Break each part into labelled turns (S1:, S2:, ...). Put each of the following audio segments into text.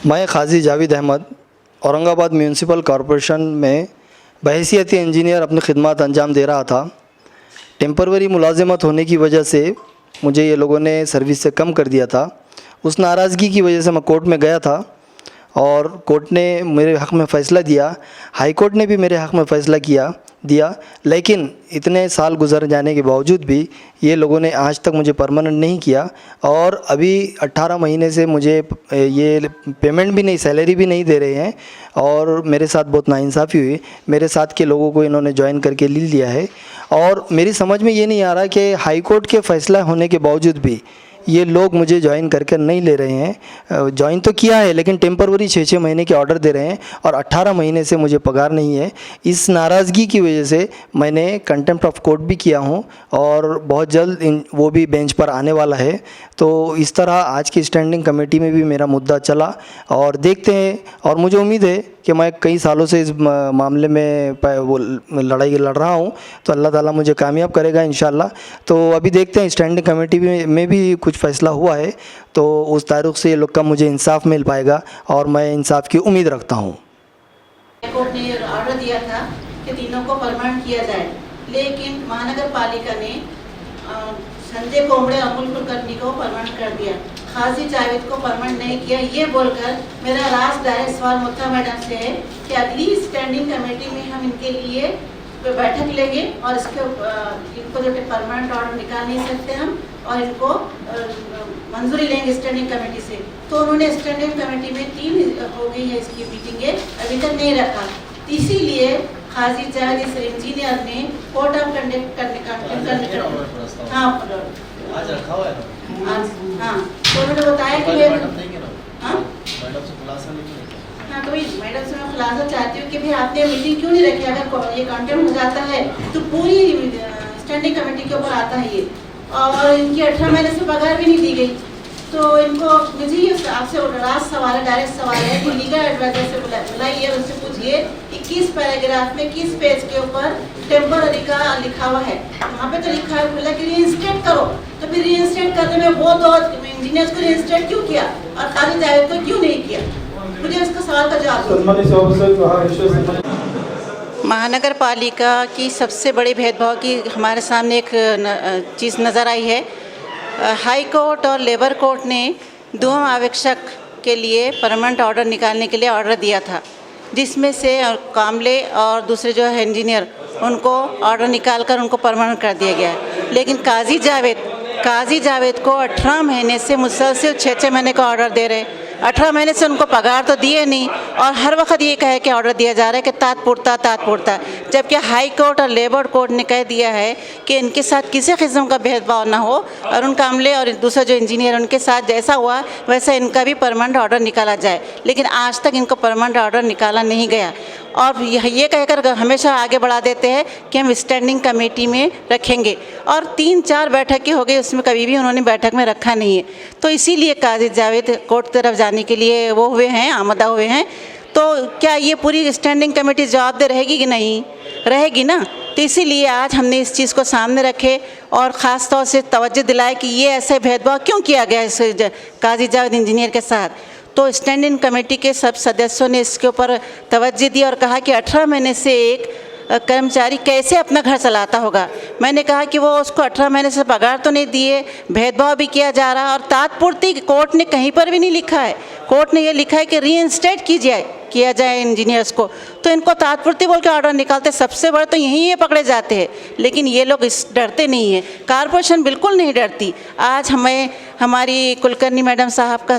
S1: मैं क़ाज़ी Javed Ahmad Aurangabad municipal corporation में बहैसियत engineer अपनी खिदमत अंजाम दे रहा था। टेम्पररी मुलाज़मत होने की वजह से मुझे ये लोगों ने सर्विस से कम कर दिया था। उस नाराज़गी की वजह से मैं कोर्ट में गया था और कोर्ट ने मेरे हक़ में फ़ैसला दिया। हाई कोर्ट ने भी मेरे हक़ में फ़ैसला दिया, लेकिन इतने साल गुजर जाने के बावजूद भी ये लोगों ने आज तक मुझे परमानेंट नहीं किया और अभी 18 महीने से मुझे ये पेमेंट भी नहीं, सैलरी भी नहीं दे रहे हैं और मेरे साथ बहुत नाइंसाफ़ी हुई। मेरे साथ के लोगों को इन्होंने ज्वाइन करके ले लिया है और मेरी समझ में ये नहीं आ रहा कि हाई कोर्ट के फ़ैसला होने के बावजूद भी ये लोग मुझे ज्वाइन करके नहीं ले रहे हैं। ज्वाइन तो किया है लेकिन टेम्पररी 6-6 महीने के ऑर्डर दे रहे हैं और 18 महीने से मुझे पगार नहीं है। इस नाराज़गी की वजह से मैंने कंटेम्प्ट ऑफ कोर्ट भी किया हूं और बहुत जल्द वो भी बेंच पर आने वाला है। तो इस तरह आज की स्टैंडिंग कमेटी में भी मेरा मुद्दा चला और देखते हैं और मुझे उम्मीद है कि मैं कई सालों से इस मामले में वो लड़ाई लड़ रहा हूं, तो अल्लाह ताला मुझे कामयाब करेगा इंशाल्लाह। तो अभी देखते हैं, स्टैंडिंग कमेटी में भी कुछ फ़ैसला हुआ है तो उस तारीख़ से ये लोग का मुझे इंसाफ मिल पाएगा और मैं इंसाफ की उम्मीद रखता हूँ।
S2: कोर्ट ने ऑर्डर दिया था कि तीनों को परमानेंट किया जाए, लेकिन महानगर पालिका ने संजय कोमड़े, अमूल कुलकर्णी को परमानेंट कर दिया, क़ाज़ी जावेद को परमानेंट नहीं किया। ये बोलकर मेरा लास्ट डायरेक्ट सवाल मुत्ता मैडम से है कि अगली स्टैंडिंग कमेटी में हम इनके लिए बैठक लेंगे और इसके इनको जो परमानेंट ऑर्डर निकाल नहीं सकते हम और इनको मंजूरी लेंगे स्टैंडिंग कमेटी से। तो उन्होंने स्टैंडिंग कमेटी में 3 हो गई है इसकी मीटिंगें, अभी तक नहीं रखा। इसीलिए क़ाज़ी जावेद इस इंजीनियर ने कोर्ट ऑफ कंडक्ट करने का हाँ तो उन्होंने बताया कि हाँ तो मैडम से मैं खुलासा चाहती हूँ कि भाई आपने मीटिंग क्यों नहीं रखी। अगर ये कंटेम्प्ट हो जाता है तो पूरी स्टैंडिंग कमेटी के ऊपर आता है ये, और इनकी 18 महीने से पगार भी नहीं दी गई। तो इनको मुझे ये आपसे लास्ट सवाल है, डायरेक्ट सवाल है कि लीगल एडवाइजर से बुलाइए, उनसे पूछिए 21 पैराग्राफ में किस पेज के ऊपर टेम्पररी का लिखा हुआ है। वहाँ पे तो लिखा है बोला कि रीइंस्टेट करो, तो फिर रीइंस्टेट करने में वो 2 इंजीनियर्स को रीइंस्टेट क्यों किया और क़ाज़ी जावेद को क्यों नहीं किया? मुझे इसका सवाल का जवाब। महानगर पालिका की सबसे बड़ी भेदभाव की हमारे सामने एक चीज़ नज़र आई है। हाई कोर्ट और लेबर कोर्ट ने 2 आरक्षक के लिए परमानेंट ऑर्डर निकालने के लिए ऑर्डर दिया था, जिसमें से कामले और दूसरे जो है इंजीनियर, उनको ऑर्डर निकाल कर उनको परमानेंट कर दिया गया है। लेकिन क़ाज़ी जावेद को 18 महीने से मुसलसल 6-6 महीने का ऑर्डर दे रहे। 18 महीने से उनको पगार तो दिए नहीं और हर वक्त ये कहे कि ऑर्डर दिया जा रहा है कि तात्पुरता, जबकि हाई कोर्ट और लेबर कोर्ट ने कह दिया है कि इनके साथ किसी किस्म का भेदभाव ना हो और उन कामले और दूसरे जो इंजीनियर उनके साथ जैसा हुआ वैसा इनका भी परमानेंट ऑर्डर निकाला जाए। लेकिन आज तक इनको परमानेंट ऑर्डर निकाला नहीं गया और ये कहकर हमेशा आगे बढ़ा देते हैं कि हम स्टैंडिंग कमेटी में रखेंगे, और 3-4 बैठकें हो गई, उसमें कभी भी उन्होंने बैठक में रखा नहीं है। तो इसीलिए क़ाज़ी जावेद कोर्ट तरफ जाने के लिए वो हुए हैं, आमदा हुए हैं। तो क्या ये पूरी स्टैंडिंग कमेटी जवाबदेह रहेगी कि नहीं रहेगी ना? तो इसीलिए आज हमने इस चीज़ को सामने रखे और ख़ास तौर से तवज्जो दिलाए कि ये ऐसे भेदभाव क्यों किया गया इस क़ाज़ी जावेद इंजीनियर के साथ। तो स्टैंडिंग कमेटी के सब सदस्यों ने इसके ऊपर तवज्जो दी और कहा कि 18 महीने से एक कर्मचारी कैसे अपना घर चलाता होगा। मैंने कहा कि वो उसको 18 महीने से पगार तो नहीं दिए, भेदभाव भी किया जा रहा है और तात्पुरती कोर्ट ने कहीं पर भी नहीं लिखा है। कोर्ट ने ये लिखा है कि रीइंस्टेट किया जाए इंजीनियर्स को, तो इनको तात्पुरती बोल के ऑर्डर निकालते। सबसे बड़े तो यहीं ये पकड़े जाते हैं, लेकिन ये लोग डरते नहीं हैं। कॉरपोरेशन बिल्कुल नहीं डरती। आज हमें हमारी कुलकर्णी मैडम साहब का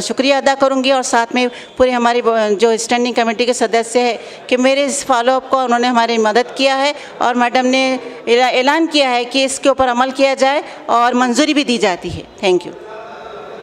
S2: शुक्रिया अदा करूंगी और साथ में पूरी हमारी जो स्टैंडिंग कमेटी के सदस्य हैं कि मेरे इस फॉलोअप को उन्होंने हमारी मदद किया है और मैडम ने ऐलान किया है कि इसके ऊपर अमल किया जाए और मंजूरी भी दी जाती है। Thank you.